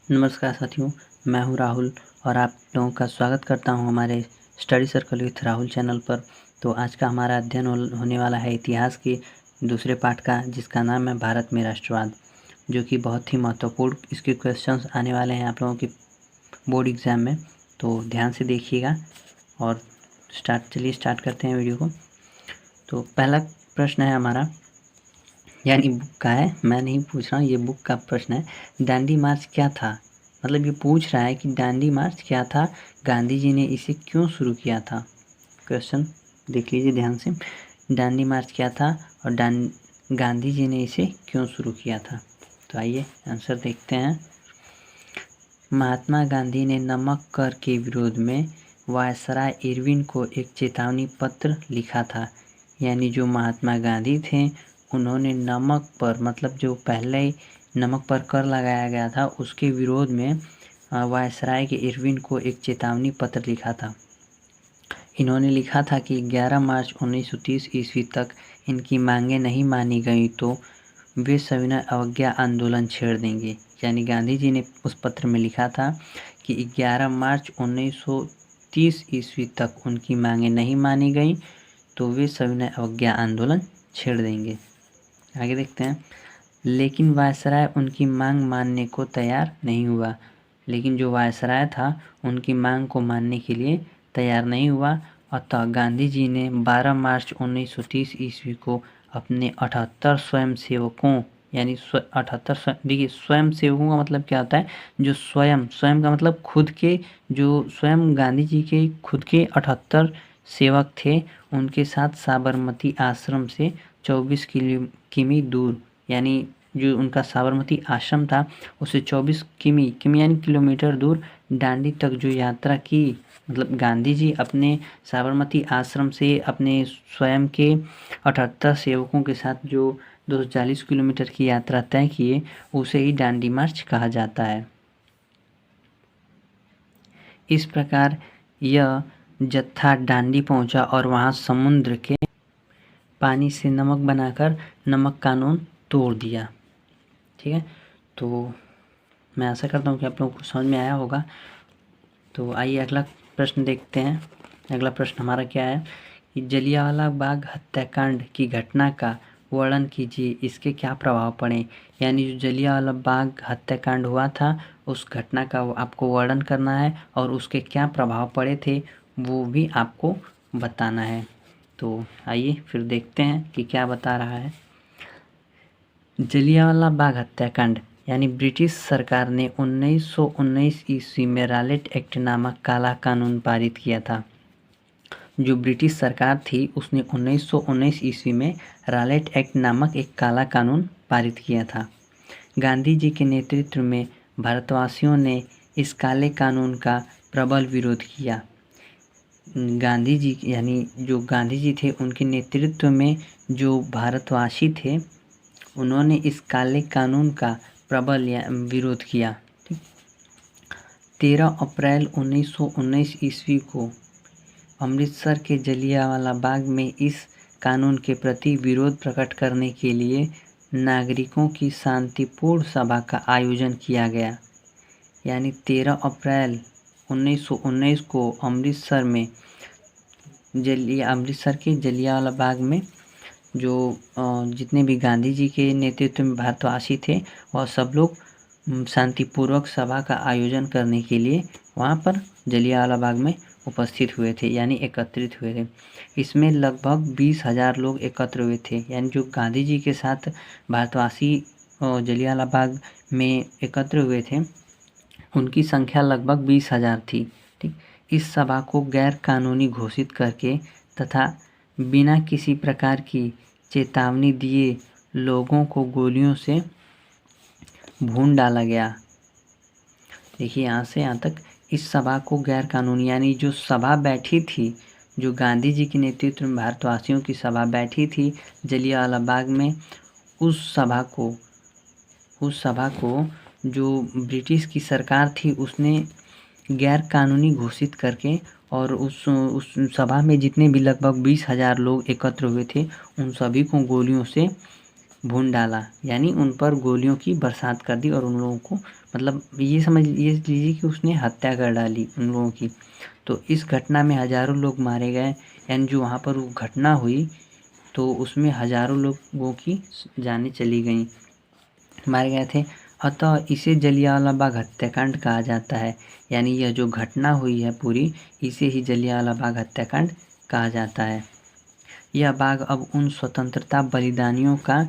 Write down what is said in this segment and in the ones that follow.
नमस्कार साथियों, मैं हूं राहुल और आप लोगों का स्वागत करता हूं हमारे study circle with Rahul channel पर। तो आज का हमारा अध्ययन होने वाला है इतिहास के दूसरे पाठ का, जिसका नाम है भारत में राष्ट्रवाद, जो कि बहुत ही महत्वपूर्ण इसके क्वेश्चंस आने वाले हैं आप लोगों के बोर्ड एग्ज़ाम में। तो ध्यान से देखिएगा और चलिए स्टार्ट करते हैं वीडियो को। तो पहला प्रश्न है हमारा, यानी बुक का है, मैं नहीं पूछ रहा हूँ, ये बुक का प्रश्न है। दांडी मार्च क्या था? मतलब ये पूछ रहा है कि दांडी मार्च क्या था, गांधी जी ने इसे क्यों शुरू किया था। क्वेश्चन देख लीजिए ध्यान से। दांडी मार्च क्या था और गांधी जी ने इसे क्यों शुरू किया था। तो आइए आंसर देखते हैं। महात्मा गांधी ने नमक कर के विरोध में वायसराय इरविन को एक चेतावनी पत्र लिखा था। यानी जो महात्मा गांधी थे उन्होंने नमक पर, मतलब जो पहले ही नमक पर कर लगाया गया था, उसके विरोध में वायसराय के इरविन को एक चेतावनी पत्र लिखा था। इन्होंने लिखा था कि 11 मार्च 1930 ईस्वी तक इनकी मांगें नहीं मानी गई तो वे सविनय अवज्ञा आंदोलन छेड़ देंगे। यानी गांधी जी ने उस पत्र में लिखा था कि 11 मार्च 1930 ईस्वी तक उनकी मांगें नहीं मानी गई तो वे सविनय अवज्ञा आंदोलन छेड़ देंगे। आगे देखते हैं। लेकिन वायसराय उनकी मांग मानने को तैयार नहीं हुआ। लेकिन जो वायसराय था उनकी मांग को मानने के लिए तैयार नहीं हुआ। अतः गांधी जी ने 12 मार्च 1930 ईस्वी को अपने 78 स्वयंसेवकों, यानी 78, देखिए स्वयंसेवकों का मतलब क्या होता है, जो स्वयं का मतलब खुद के, जो स्वयं गांधी जी के खुद के 78 सेवक थे, उनके साथ साबरमती आश्रम से 24 किमी दूर, यानी जो उनका साबरमती आश्रम था उससे 24 किमी यानी किलोमीटर दूर दांडी तक जो यात्रा की, मतलब गांधी जी अपने साबरमती आश्रम से अपने स्वयं के 78 सेवकों के साथ जो 240 किलोमीटर की यात्रा तय किए, उसे ही दांडी मार्च कहा जाता है। इस प्रकार यह जत्था दांडी पहुंचा और वहां समुद्र के पानी से नमक बनाकर नमक कानून तोड़ दिया। ठीक है, तो मैं आशा करता हूँ कि आप लोगों को समझ में आया होगा। तो आइए अगला प्रश्न देखते हैं। अगला प्रश्न हमारा क्या है कि जलियांवाला बाग हत्याकांड की घटना का वर्णन कीजिए, इसके क्या प्रभाव पड़े। यानी जो जलियांवाला बाग हत्याकांड हुआ था उस घटना का आपको वर्णन करना है और उसके क्या प्रभाव पड़े थे वो भी आपको बताना है। तो आइए फिर देखते हैं कि क्या बता रहा है। जलियांवाला बाग हत्याकांड, यानी ब्रिटिश सरकार ने 1919 ईस्वी में रॉलेट एक्ट नामक काला कानून पारित किया था। जो ब्रिटिश सरकार थी उसने 1919 ईस्वी में रॉलेट एक्ट नामक एक काला कानून पारित किया था। गांधी जी के नेतृत्व में भारतवासियों ने इस काले कानून का प्रबल विरोध किया। गांधी जी, यानी जो गांधी जी थे उनके नेतृत्व में जो भारतवासी थे उन्होंने इस काले कानून का प्रबल विरोध किया। 13 अप्रैल 1919 ईस्वी को अमृतसर के जलियांवाला बाग में इस कानून के प्रति विरोध प्रकट करने के लिए नागरिकों की शांतिपूर्ण सभा का आयोजन किया गया। यानी 13 अप्रैल 1919 को अमृतसर के जलियांवाला बाग में जो जितने भी गांधी जी के नेतृत्व में भारतवासी थे वह सब लोग शांतिपूर्वक सभा का आयोजन करने के लिए वहाँ पर जलियांवाला बाग में उपस्थित हुए थे, यानी एकत्रित हुए थे। इसमें लगभग 20,000 लोग एकत्र हुए थे। यानी जो गांधी जी के साथ भारतवासी जलियांवाला बाग में एकत्र हुए थे उनकी संख्या लगभग 20,000 थी। ठीक, इस सभा को गैर कानूनी घोषित करके तथा बिना किसी प्रकार की चेतावनी दिए लोगों को गोलियों से भून डाला गया। देखिए यहाँ से यहाँ तक इस सभा को गैर कानूनी, यानी जो सभा बैठी थी, जो गांधी जी के नेतृत्व में भारतवासियों की सभा बैठी थी जलियांवाला बाग में, उस सभा को जो ब्रिटिश की सरकार थी उसने गैर कानूनी घोषित करके और उस सभा में जितने भी लगभग 20,000 लोग एकत्र हुए थे उन सभी को गोलियों से भून डाला, यानी उन पर गोलियों की बरसात कर दी और उन लोगों को मतलब ये समझ लीजिए कि उसने हत्या कर डाली उन लोगों की। तो इस घटना में हज़ारों लोग मारे गए, यानी जो वहाँ पर वो घटना हुई तो उसमें हज़ारों लोगों की जानें चली गईं, मारे गए थे। अतः इसे जलियांवाला बाग हत्याकांड कहा जाता है, यानी यह जो घटना हुई है पूरी, इसे ही जलियांवाला बाग हत्याकांड कहा जाता है। यह बाग अब उन स्वतंत्रता बलिदानियों का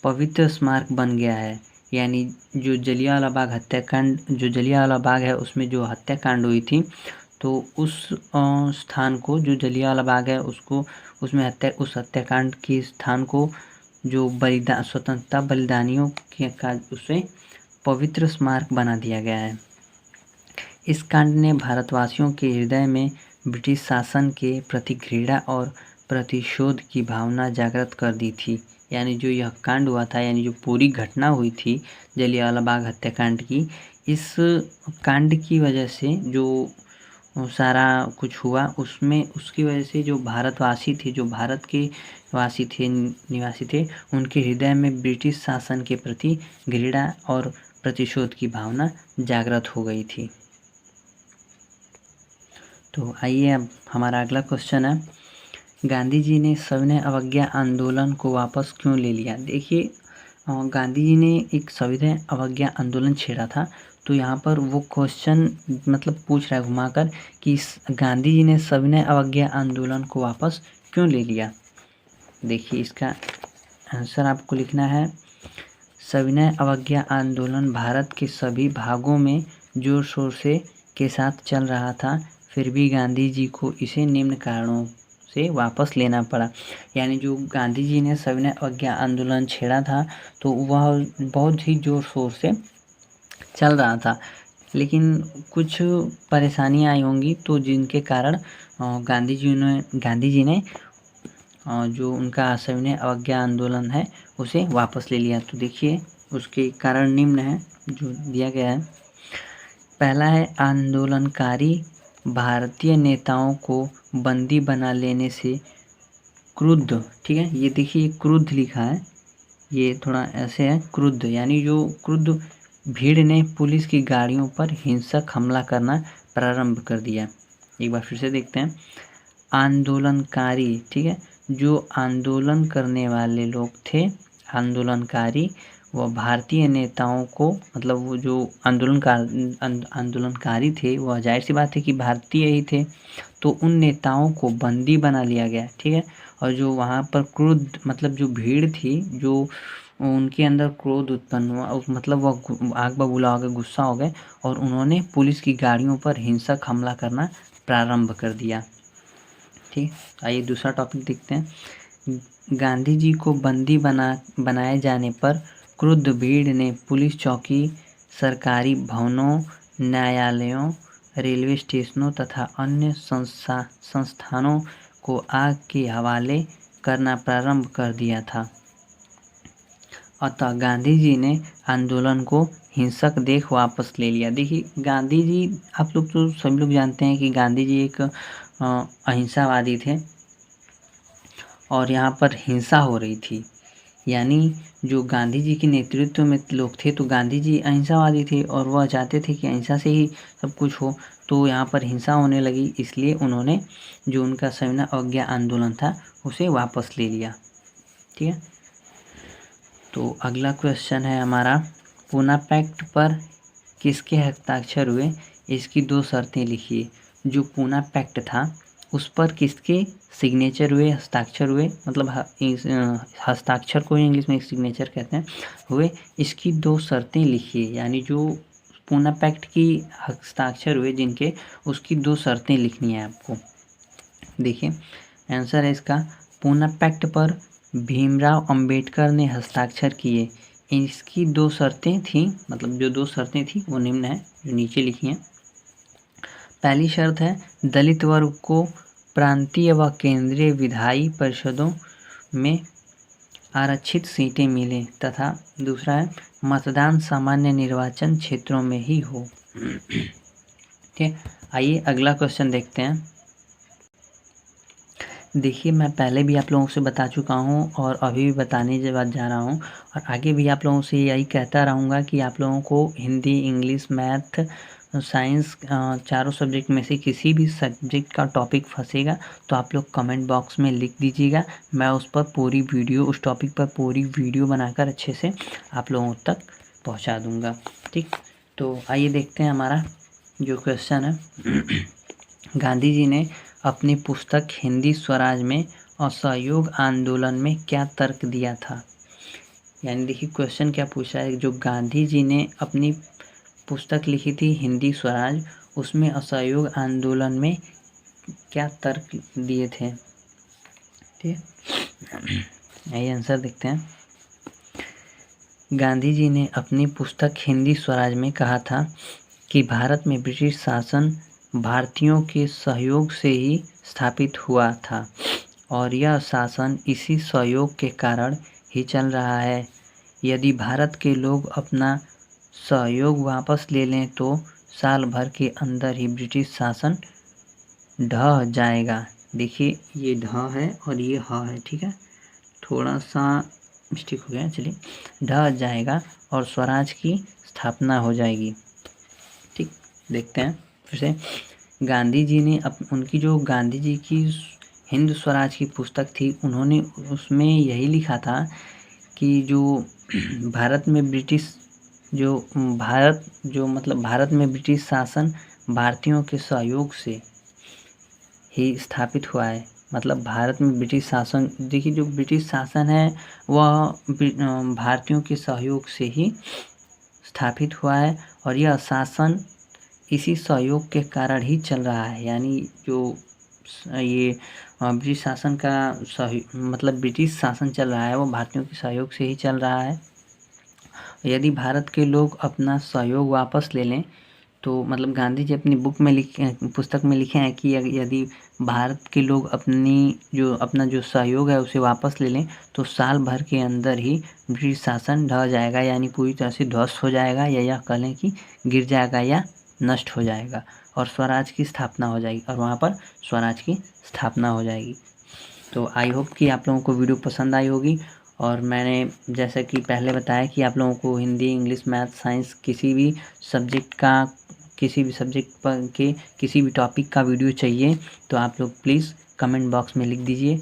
पवित्र स्मारक बन गया है, यानी जो जलियांवाला बाग हत्याकांड, जो जलियांवाला बाग है उसमें जो हत्याकांड हुई थी, तो उस स्थान को, जो जलियांवाला बाग है उसको, उसमें उस हत्याकांड के स्थान को जो स्वतंत्रता बलिदानियों के का उसे पवित्र स्मारक बना दिया गया है। इस कांड ने भारतवासियों के हृदय में ब्रिटिश शासन के प्रति घृणा और प्रतिशोध की भावना जागृत कर दी थी, यानी जो यह कांड हुआ था, यानी जो पूरी घटना हुई थी जलियांवाला बाग हत्याकांड की, इस कांड की वजह से जो सारा कुछ हुआ उसमें, उसकी वजह से जो भारतवासी थे, जो भारत के वासी थे, निवासी थे, उनके हृदय में ब्रिटिश शासन के प्रति घृणा और प्रतिशोध की भावना जागृत हो गई थी। तो आइए अब हमारा अगला क्वेश्चन है, गांधी जी ने सविनय अवज्ञा आंदोलन को वापस क्यों ले लिया। देखिए गांधी जी ने एक सविनय अवज्ञा आंदोलन छेड़ा था, तो यहाँ पर वो क्वेश्चन मतलब पूछ रहा है घुमाकर कि गांधी जी ने सविनय अवज्ञा आंदोलन को वापस क्यों ले लिया। देखिए इसका आंसर आपको लिखना है, सविनय अवज्ञा आंदोलन भारत के सभी भागों में जोर शोर से के साथ चल रहा था, फिर भी गांधी जी को इसे निम्न कारणों से वापस लेना पड़ा। यानी जो गांधी जी ने सविनय अवज्ञा आंदोलन छेड़ा था तो वह बहुत ही जोर शोर से चल रहा था, लेकिन कुछ परेशानियां आई होंगी, तो जिनके कारण गांधी जी ने जो उनका सविनय अवज्ञा आंदोलन है उसे वापस ले लिया। तो देखिए उसके कारण निम्न है जो दिया गया है। पहला है, आंदोलनकारी भारतीय नेताओं को बंदी बना लेने से क्रुद्ध। ठीक है, ये देखिए क्रुद्ध लिखा है, ये थोड़ा ऐसे है क्रुद्ध, यानी जो क्रुद्ध भीड़ ने पुलिस की गाड़ियों पर हिंसक हमला करना प्रारंभ कर दिया। एक बार फिर से देखते हैं, आंदोलनकारी, ठीक है, जो आंदोलन करने वाले लोग थे, आंदोलनकारी, वह भारतीय नेताओं को, मतलब वो जो आंदोलनकारी थे वह जाहिर सी बात है कि भारतीय ही थे, तो उन नेताओं को बंदी बना लिया गया। ठीक है, और जो वहाँ पर क्रोध, मतलब जो भीड़ थी, जो उनके अंदर क्रोध उत्पन्न हुआ, मतलब वह आग बबूला हो गए, गुस्सा हो गए और उन्होंने पुलिस की गाड़ियों पर हिंसक हमला करना प्रारंभ कर दिया। ठीक, आइए दूसरा टॉपिक देखते हैं। गांधी जी को बंदी बनाए जाने पर क्रुद्ध भीड़ ने पुलिस चौकी, सरकारी भवनों, न्यायालयों, रेलवे स्टेशनों तथा अन्य संस्थानों को आग के हवाले करना प्रारंभ कर दिया था। अतः गांधी जी ने आंदोलन को हिंसक देख वापस ले लिया। देखिए गांधी जी, आप लोग तो सभी लोग जानते हैं कि गांधी जी एक अहिंसावादी थे और यहाँ पर हिंसा हो रही थी, यानी जो गांधी जी के नेतृत्व में लोग थे, तो गांधी जी अहिंसावादी थे और वह चाहते थे कि अहिंसा से ही सब कुछ हो, तो यहाँ पर हिंसा होने लगी, इसलिए उन्होंने जो उनका सविनय अवज्ञा आंदोलन था उसे वापस ले लिया। ठीक है, तो अगला क्वेश्चन है हमारा, पूना पैक्ट पर किसके हस्ताक्षर हुए, इसकी 2 शर्तें लिखिए। जो पूना पैक्ट था उस पर किसके सिग्नेचर हुए, हस्ताक्षर हुए, मतलब हस्ताक्षर को इंग्लिश में सिग्नेचर कहते हैं, हुए, इसकी 2 शर्तें लिखिए। यानी जो पूना पैक्ट की हस्ताक्षर हुए जिनके, उसकी 2 शर्तें लिखनी है आपको। देखिए आंसर है इसका, पूना पैक्ट पर भीमराव अंबेडकर ने हस्ताक्षर किए, इसकी 2 शर्तें थी, मतलब जो 2 शर्तें थी वो निम्न है, जो नीचे लिखी हैं। पहली शर्त है, दलित वर्ग को प्रांतीय व केंद्रीय विधायी परिषदों में आरक्षित सीटें मिलें, तथा दूसरा है, मतदान सामान्य निर्वाचन क्षेत्रों में ही हो। ठीक, आइए अगला क्वेश्चन देखते हैं। देखिए, मैं पहले भी आप लोगों से बता चुका हूँ और अभी भी बताने के बाद जा रहा हूँ और आगे भी आप लोगों से यही कहता रहूँगा कि आप लोगों को हिंदी, इंग्लिश, मैथ, साइंस चारों सब्जेक्ट में से किसी भी सब्जेक्ट का टॉपिक फंसेगा तो आप लोग कमेंट बॉक्स में लिख दीजिएगा। मैं उस पर पूरी वीडियो, उस टॉपिक पर पूरी वीडियो बनाकर अच्छे से आप लोगों तक पहुँचा दूँगा। ठीक, तो आइए देखते हैं हमारा जो क्वेश्चन है। गांधी जी ने अपनी पुस्तक हिंदी स्वराज में असहयोग आंदोलन में क्या तर्क दिया था। यानी देखिए क्वेश्चन क्या पूछा है, जो गांधी जी ने अपनी पुस्तक लिखी थी हिंदी स्वराज, उसमें असहयोग आंदोलन में क्या तर्क दिए थे। ठीक, आइए आंसर देखते हैं। गांधी जी ने अपनी पुस्तक हिंदी स्वराज में कहा था कि भारत में ब्रिटिश शासन भारतीयों के सहयोग से ही स्थापित हुआ था और यह शासन इसी सहयोग के कारण ही चल रहा है। यदि भारत के लोग अपना सहयोग वापस ले लें तो साल भर के अंदर ही ब्रिटिश शासन ढह जाएगा। देखिए ये ढ है और ये ह है, ठीक है, थोड़ा सा मिस्टेक हो गया, चलिए, ढह जाएगा और स्वराज की स्थापना हो जाएगी। ठीक, देखते हैं फिर से। गांधी जी ने उनकी जो गांधी जी की हिंद स्वराज की पुस्तक थी, उन्होंने उसमें यही लिखा था कि जो भारत में ब्रिटिश भारत में ब्रिटिश शासन भारतीयों के सहयोग से ही स्थापित हुआ है। मतलब भारत में ब्रिटिश शासन, देखिए जो ब्रिटिश शासन है वह भारतीयों के सहयोग से ही स्थापित हुआ है और यह शासन इसी सहयोग के कारण ही चल रहा है। यानी जो ये ब्रिटिश शासन का मतलब ब्रिटिश शासन चल रहा है वो भारतीयों के सहयोग से ही चल रहा है। यदि भारत के लोग अपना सहयोग वापस ले लें तो मतलब गांधी जी अपनी पुस्तक में लिखे हैं कि यदि भारत के लोग अपना जो सहयोग है उसे वापस ले लें तो साल भर के अंदर ही ब्रिटिश शासन ढह जाएगा, यानी पूरी तरह से ध्वस्त हो जाएगा, या यह कह लें कि गिर जाएगा या नष्ट हो जाएगा और स्वराज की स्थापना हो जाएगी और वहाँ पर स्वराज की स्थापना हो जाएगी। तो आई होप कि आप लोगों को वीडियो पसंद आई होगी और मैंने जैसा कि पहले बताया कि आप लोगों को हिंदी, इंग्लिश, मैथ, साइंस किसी भी सब्जेक्ट पर के किसी भी टॉपिक का वीडियो चाहिए तो आप लोग प्लीज़ कमेंट बॉक्स में लिख दीजिए